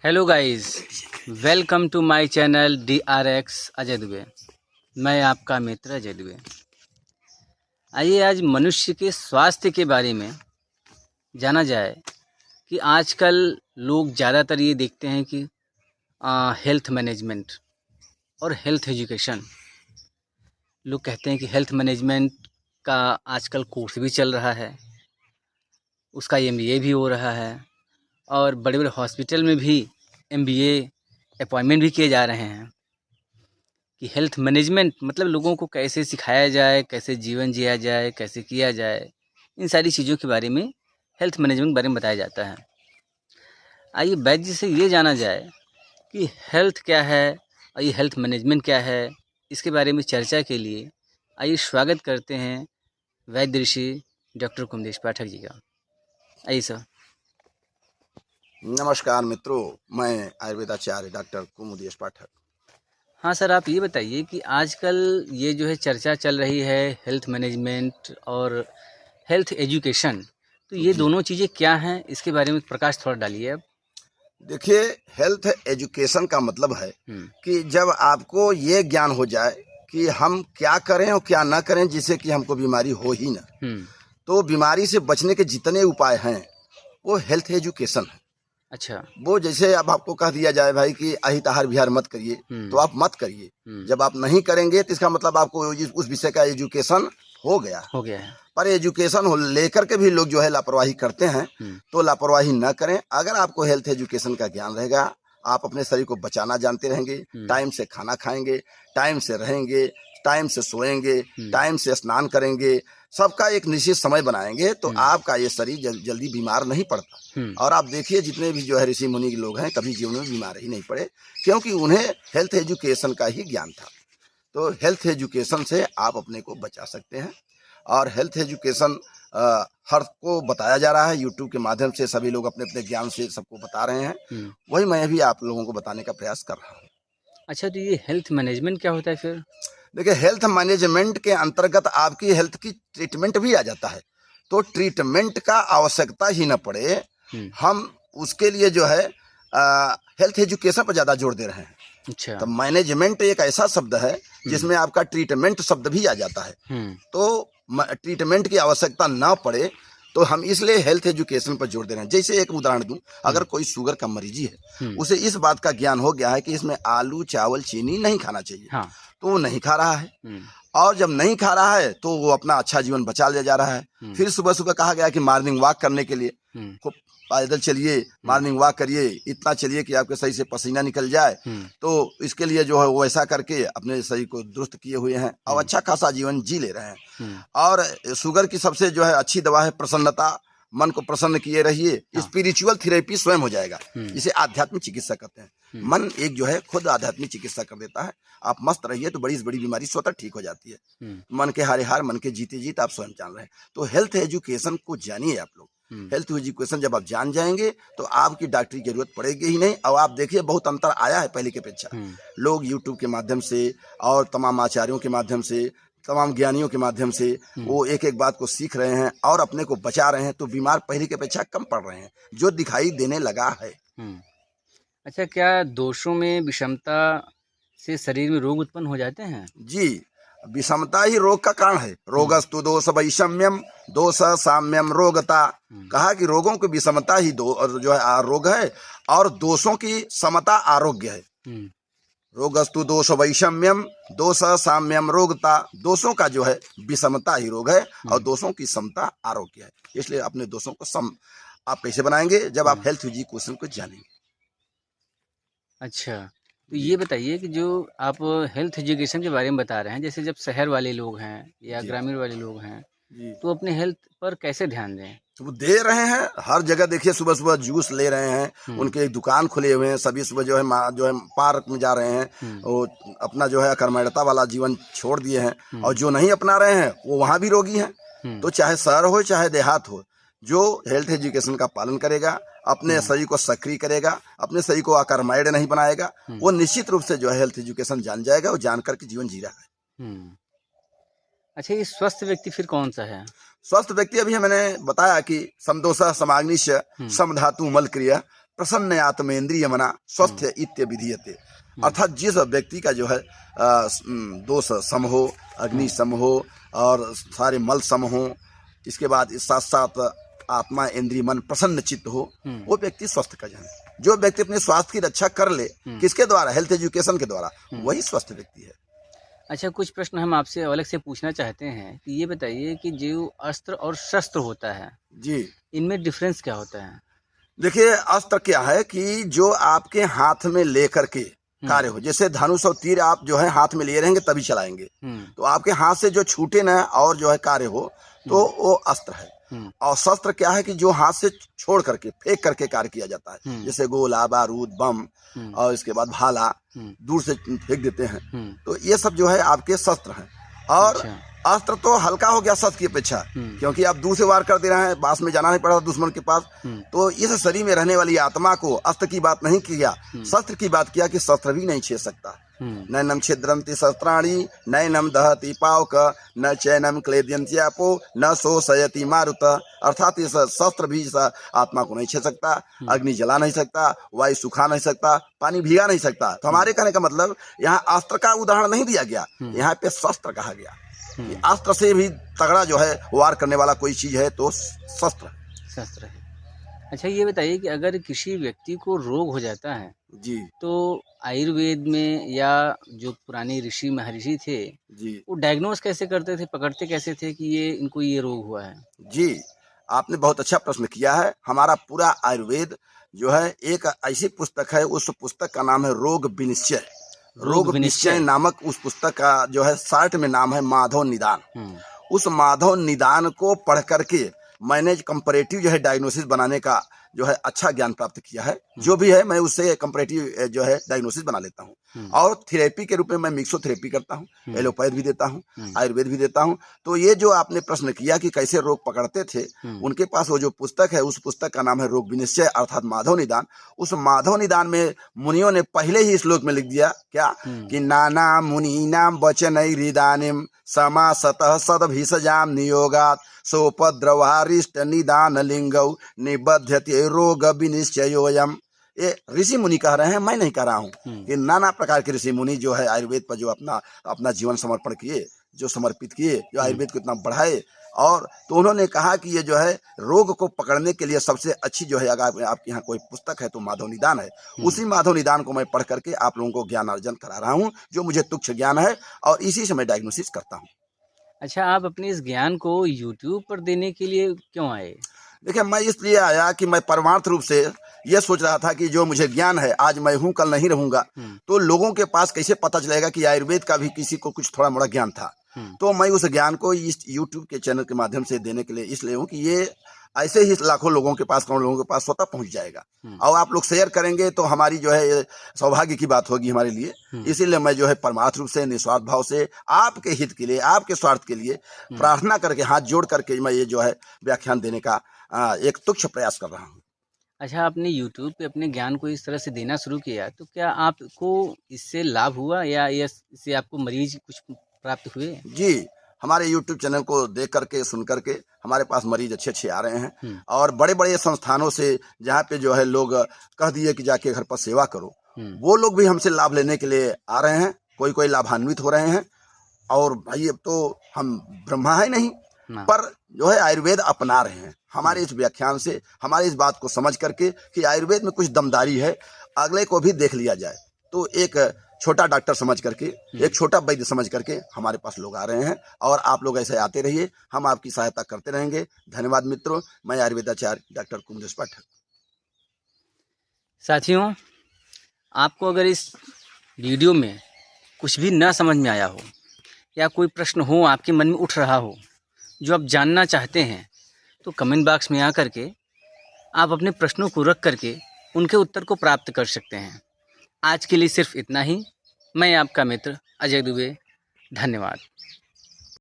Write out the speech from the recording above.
Hello guys, welcome to my channel DRX Ajay Dubey. मैं आपका मित्र अजय दुबे। आइए आज मनुष्य के स्वास्थ्य के बारे में जाना जाए कि आजकल लोग ज़्यादातर ये देखते हैं कि हेल्थ मैनेजमेंट और हेल्थ एजुकेशन। लोग कहते हैं कि हेल्थ मैनेजमेंट का आजकल कोर्स भी चल रहा है, उसका MBA भी हो रहा है और बड़े बड़े हॉस्पिटल में भी MBA अपॉइंटमेंट भी किए जा रहे हैं कि हेल्थ मैनेजमेंट मतलब लोगों को कैसे सिखाया जाए, कैसे जीवन जिया जाए, कैसे किया जाए, इन सारी चीज़ों के बारे में हेल्थ मैनेजमेंट के बारे में बताया जाता है। आइए वैद्य जी से ये जाना जाए कि हेल्थ क्या है और ये हेल्थ मैनेजमेंट क्या है, इसके बारे में चर्चा के लिए आइए स्वागत करते हैं वैद्य ऋषि डॉक्टर कुमदेश पाठक जी का। आइए सर। नमस्कार मित्रों, मैं आयुर्वेदाचार्य डॉक्टर कुमुदेश पाठक। हाँ सर, आप ये बताइए कि आजकल ये जो है चर्चा चल रही है हेल्थ मैनेजमेंट और हेल्थ एजुकेशन, तो ये दोनों चीज़ें क्या हैं, इसके बारे में प्रकाश थोड़ा डालिए अब। देखिए, हेल्थ एजुकेशन का मतलब है कि जब आपको ये ज्ञान हो जाए कि हम क्या करें और क्या ना करें जिससे कि हमको बीमारी हो ही ना, तो बीमारी से बचने के जितने उपाय हैं वो हेल्थ एजुकेशन है। अच्छा। वो जैसे अब आपको कह दिया जाए भाई कि अहित आहार विहार मत करिए, तो आप मत करिए। जब आप नहीं करेंगे तो इसका मतलब आपको उस विषय का एजुकेशन हो गया है। पर एजुकेशन लेकर के भी लोग जो है लापरवाही करते हैं, तो लापरवाही न करें। अगर आपको हेल्थ एजुकेशन का ज्ञान रहेगा, आप अपने शरीर को बचाना जानते रहेंगे, टाइम से खाना खाएंगे, टाइम से रहेंगे, टाइम से सोएंगे, टाइम से स्नान करेंगे, सबका एक निश्चित समय बनाएंगे, तो आपका ये शरीर जल्दी बीमार नहीं पड़ता। और आप देखिए जितने भी जो है ऋषि मुनि के लोग हैं कभी जीवन में बीमार ही नहीं पड़े, क्योंकि उन्हें हेल्थ एजुकेशन का ही ज्ञान था। तो हेल्थ एजुकेशन से आप अपने को बचा सकते हैं। और हेल्थ एजुकेशन हर को बताया जा रहा है, यूट्यूब के माध्यम से सभी लोग अपने अपने ज्ञान से सबको बता रहे हैं। वही मैं भी आप लोगों को बताने का प्रयास कर रहा हूँ। अच्छा, तो ये हेल्थ मैनेजमेंट क्या होता है फिर? देखिए, हेल्थ मैनेजमेंट के अंतर्गत आपकी हेल्थ की ट्रीटमेंट भी आ जाता है, तो ट्रीटमेंट का आवश्यकता ही न पड़े, हम उसके लिए जो है हेल्थ एजुकेशन पर ज़्यादा जोर दे रहे हैं। अच्छा। तो मैनेजमेंट एक ऐसा शब्द है जिसमें आपका ट्रीटमेंट शब्द भी आ जाता है, तो ट्रीटमेंट की आवश्यकता ना पड़े, तो हम इसलिए हेल्थ एजुकेशन पर जोर दे रहे हैं। जैसे एक उदाहरण दूं, अगर कोई शुगर का मरीजी है, उसे इस बात का ज्ञान हो गया है कि इसमें आलू चावल चीनी नहीं खाना चाहिए, तो वो नहीं खा रहा है। और जब नहीं खा रहा है तो वो अपना अच्छा जीवन बचा ले जा रहा है। फिर सुबह सुबह कहा गया कि मॉर्निंग वॉक करने के लिए खूब पैदल चलिए, मॉर्निंग वॉक करिए, इतना चलिए कि आपके शरीर से पसीना निकल जाए। तो इसके लिए जो है वो ऐसा करके अपने शरीर को दुरुस्त किए हुए हैं और अच्छा खासा जीवन जी ले रहे हैं। और शुगर की सबसे जो है अच्छी दवा है प्रसन्नता। मन को प्रसन्न किए रहिए, स्पिरिचुअल थेरेपी स्वयं हो जाएगा, जिसे आध्यात्मिक चिकित्सा कहते हैं। मन एक जो है खुद आध्यात्मिक चिकित्सा कर देता है। आप मस्त रहिए तो बड़ी से बड़ी बीमारी स्वतः ठीक हो जाती है। मन के हारे हार, मन के जीते जीत, आप स्वयं जान रहे हैं। तो हेल्थ एजुकेशन को जानिए आप लोग। हेल्थ एजुकेशन जब आप जान जाएंगे तो आपकी डॉक्टरी की जरूरत पड़ेगी ही नहीं। और आप देखिए बहुत अंतर आया है पहले की अपेक्षा। लोग यूट्यूब के माध्यम से और तमाम आचार्यों के माध्यम से, तमाम ज्ञानियों के माध्यम से वो एक एक बात को सीख रहे हैं और अपने को बचा रहे हैं, तो बीमार पहले की अपेक्षा कम पड़ रहे हैं, जो दिखाई देने लगा है। अच्छा, क्या दोषों में विषमता से शरीर में रोग उत्पन्न हो जाते हैं? जी, विषमता ही रोग का कारण है। रोगस्तु दोष वैषम्यम, दोष साम्यम रोगता। कहा कि रोगों की विषमता ही जो है रोग है, और दोषों की समता आरोग्य है। रोगस्तु दोष वैषम्यम, दोष साम्यम रोगता। दोषों का जो है विषमता ही रोग है और दोषों की समता आरोग्य है। इसलिए अपने दोषों को सम आप कैसे बनाएंगे? जब आप हेल्थ एजुकेशन को जानेंगे। अच्छा, तो ये बताइए कि जो आप हेल्थ एजुकेशन के बारे में बता रहे हैं, जैसे जब शहर वाले लोग हैं या ग्रामीण वाले लोग हैं, तो अपने हेल्थ पर कैसे ध्यान दें? तो वो दे रहे हैं हर जगह। देखिए, सुबह सुबह जूस ले रहे हैं, उनके एक दुकान खुले हुए हैं, सभी सुबह जो है पार्क में जा रहे हैं, वो अपना जो है कर्मठता वाला जीवन छोड़ दिए हैं। और जो नहीं अपना रहे हैं वो वहाँ भी रोगी हैं। तो चाहे शहर हो चाहे देहात हो, जो हेल्थ एजुकेशन का पालन करेगा, अपने शरीर को सक्रिय करेगा, अपने शरीर को अकर्मण्य नहीं बनाएगा, वो निश्चित रूप से जो है हेल्थ एजुकेशन जान जाएगा और जान करके जीवन जी रहा है। अच्छा, ये स्वस्थ व्यक्ति फिर कौन सा है? स्वस्थ व्यक्ति अभी मैंने बताया कि समदोषा समाग्निश्य समधातु मल क्रिया। प्रसन्न आत्मेन्द्रिय मना स्वस्थ इत्य विधीयते। अर्थात जिस व्यक्ति का जो है दोष सम हो, अग्नि सम हो और सारे मल सम हो, इसके बाद इस साथ साथ आत्मा इंद्रिय मन प्रसन्न चित्त हो, वो व्यक्ति स्वस्थ का जन। जो व्यक्ति अपने स्वास्थ्य की रक्षा कर ले, किसके द्वारा? हेल्थ एजुकेशन के द्वारा, वही स्वस्थ व्यक्ति है। अच्छा, कुछ प्रश्न हम आपसे अलग से पूछना चाहते हैं कि ये बताइए कि जो अस्त्र और शस्त्र होता है जी, इनमें डिफरेंस क्या होता है? देखिए, अस्त्र क्या है कि जो आपके हाथ में लेकर के कार्य हो, जैसे धनुष और तीर आप जो है हाथ में लिए रहेंगे तभी चलाएंगे, तो आपके हाथ से जो छूटे ना और जो है कार्य हो, तो वो अस्त्र है। और शस्त्र क्या है कि जो हाथ से छोड़ करके फेंक करके कार्य किया जाता है, जैसे गोला, बारूद, बम और इसके बाद भाला दूर से फेंक देते हैं, तो ये सब जो है आपके शस्त्र हैं। और अस्त्र तो हल्का हो गया शस्त्र की अपेक्षा, क्योंकि आप दूर से वार कर दे रहे हैं, पास में जाना नहीं पड़ रहा दुश्मन के पास। तो इस शरीर में रहने वाली आत्मा को अस्त्र की बात नहीं किया, शस्त्र की बात किया कि शस्त्र भी नहीं छेद सकता। नैनम छिद्रंति शस्त्राणि नैनम दहति पावक न चैनम क्लेद्यंत्यापो न शोषयति मारुत। अर्थात इस शस्त्र भी इस आत्मा को नहीं छेद सकता, अग्नि जला नहीं सकता, वायु सुखा नहीं सकता, पानी भिगा नहीं सकता। तो हमारे कहने का मतलब यहाँ अस्त्र का उदाहरण नहीं दिया गया, यहाँ पे शस्त्र कहा गया। अस्त्र से भी तगड़ा जो है वार करने वाला कोई चीज है तो शस्त्र है। अच्छा, ये बताइए कि अगर किसी व्यक्ति को रोग हो जाता है जी, तो आयुर्वेद में या जो पुराने ऋषि महर्षि थे जी, वो डायग्नोस कैसे करते थे, पकड़ते कैसे थे कि ये इनको ये रोग हुआ है? जी, आपने बहुत अच्छा प्रश्न किया है। हमारा पूरा आयुर्वेद जो है एक ऐसी पुस्तक है, उस पुस्तक का नाम है रोग विनिश्चय। रोग विनिश्चय नामक उस पुस्तक का जो है शॉर्ट में नाम है माधव निदान। उस माधव निदान को पढ़ करके मैंने कंपैरेटिव जो है डायग्नोसिस बनाने का जो है अच्छा ज्ञान प्राप्त किया है। जो भी है मैं उससे कंपैरेटिव जो है डायग्नोसिस बना लेता हूँ। और थेरेपी के रूप में मैं मिक्सोथेरेपी करता हूँ, एलोपैथ भी देता हूँ, आयुर्वेद भी देता हूँ। तो ये जो आपने प्रश्न किया कि कैसे रोग पकड़ते थे, उनके पास वो जो पुस्तक है, उस पुस्तक का नाम है रोग विनिश्चय अर्थात माधव निदान। उस माधव निदान में मुनियों ने पहले ही श्लोक में लिख दिया क्या कि नाना मुनीनाम वचनैरिदानीम समासतः सदभिषजाम नियोगात् सोपद्रवारिष्ट निदान लिंगौ निबध्यते रोग विनिश्चयोयम। ये ऋषि मुनि कह रहे हैं, मैं नहीं कह रहा हूँ। कि नाना प्रकार के ऋषि मुनि जो है आयुर्वेद पर जो अपना जीवन समर्पण किए, जो समर्पित किए, जो आयुर्वेद को इतना बढ़ाए, और तो उन्होंने कहा कि ये जो है रोग को पकड़ने के लिए सबसे अच्छी जो है, अगर आपके यहाँ कोई पुस्तक है तो माधव निदान है। उसी माधव निदान को मैं पढ़ करके आप लोगों को ज्ञान अर्जन करा रहा हूँ, जो मुझे तुच्छ ज्ञान है, और इसी से मैं डायग्नोसिस करता हूँ। अच्छा, आप अपने इस ज्ञान को YouTube पर देने के लिए क्यों आए? देखिए, मैं इसलिए आया कि मैं परमार्थ रूप से ये सोच रहा था कि जो मुझे ज्ञान है, आज मैं हूँ कल नहीं रहूंगा, तो लोगों के पास कैसे पता चलेगा कि आयुर्वेद का भी किसी को कुछ थोड़ा मोड़ा ज्ञान था। तो मैं उस ज्ञान को इस YouTube के चैनल के माध्यम से देने के लिए इसलिए हूँ कि ये ऐसे ही लाखों लोगों के पास, करोड़ों लोगों के पास स्वतः पहुंच जाएगा। और आप लोग शेयर करेंगे तो हमारी जो है सौभाग्य की बात होगी हमारे लिए। इसीलिए मैं जो है परमार्थ रूप से निस्वार्थ भाव से आपके हित के लिए, आपके स्वार्थ के लिए प्रार्थना करके, हाथ जोड़ करके मैं ये जो है व्याख्यान देने का एक तुच्छ प्रयास कर रहा हूँ। अच्छा, आपने YouTube पे अपने ज्ञान को इस तरह से देना शुरू किया, तो क्या आपको इससे लाभ हुआ या इससे आपको मरीज कुछ प्राप्त हुए? जी, हमारे YouTube चैनल को देख करके, सुन करके हमारे पास मरीज अच्छे अच्छे आ रहे हैं। और बड़े बड़े संस्थानों से जहाँ पे जो है लोग कह दिए कि जाके घर पर सेवा करो, वो लोग भी हमसे लाभ लेने के लिए आ रहे हैं। कोई कोई लाभान्वित हो रहे हैं। और भाई, अब तो हम ब्रह्मा है नहीं, पर जो है आयुर्वेद अपना रहे हैं। हमारे इस व्याख्यान से, हमारी इस बात को समझ करके कि आयुर्वेद में कुछ दमदारी है, अगले को भी देख लिया जाए, तो एक छोटा डॉक्टर समझ करके, एक छोटा वैद्य समझ करके हमारे पास लोग आ रहे हैं। और आप लोग ऐसे आते रहिए, हम आपकी सहायता करते रहेंगे। धन्यवाद मित्रों। मैं आयुर्वेदाचार्य डॉक्टर कुमलेश पाठक। साथियों, आपको अगर इस वीडियो में कुछ भी न समझ में आया हो या कोई प्रश्न हो आपके मन में उठ रहा हो जो आप जानना चाहते हैं, तो कमेंट बॉक्स में आकर के आप अपने प्रश्नों को रख करके उनके उत्तर को प्राप्त कर सकते हैं। आज के लिए सिर्फ इतना ही। मैं आपका मित्र अजय दुबे। धन्यवाद।